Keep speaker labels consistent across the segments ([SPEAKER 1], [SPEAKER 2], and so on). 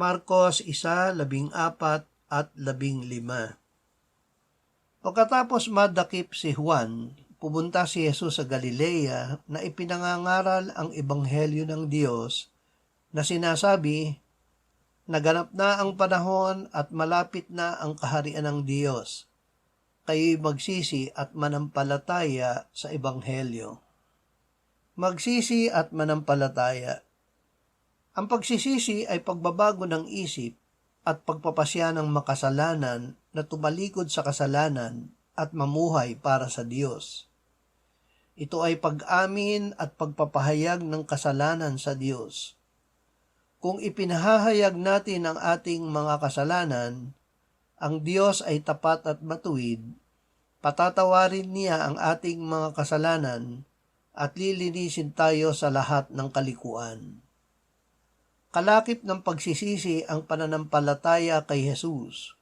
[SPEAKER 1] Marcos 1:14 at 15. Pagkatapos madakip si Juan, pumunta si Jesus sa Galilea na ipinangangaral ang ebanghelyo ng Diyos na sinasabi, naganap na ang panahon at malapit na ang kaharian ng Diyos. Kayo'y magsisi at manampalataya sa ebanghelyo. Magsisi at manampalataya. Ang pagsisisi ay pagbabago ng isip at pagpapasya ng makasalanan na tumalikod sa kasalanan at mamuhay para sa Diyos. Ito ay pag-amin at pagpapahayag ng kasalanan sa Diyos. Kung ipinahahayag natin ang ating mga kasalanan, ang Diyos ay tapat at matuwid, patatawarin niya ang ating mga kasalanan at lilinisin tayo sa lahat ng kalikuan. Kalakip ng pagsisisi ang pananampalataya kay Jesus.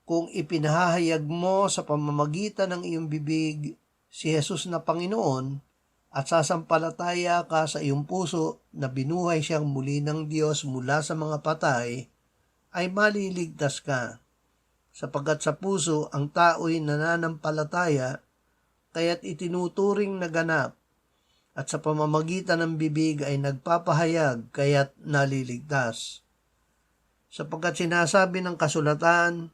[SPEAKER 1] Kung ipinahahayag mo sa pamamagitan ng iyong bibig si Jesus na Panginoon at sasampalataya ka sa iyong puso na binuhay siyang muli ng Diyos mula sa mga patay, ay maliligtas ka. Sapagkat sa puso ang tao'y nananampalataya, kaya't itinuturing na ganap, at sa pamamagitan ng bibig ay nagpapahayag kaya't naliligtas. Sapagkat sinasabi ng kasulatan,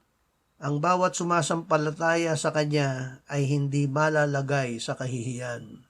[SPEAKER 1] ang bawat sumasampalataya sa Kanya ay hindi malalagay sa kahihiyan.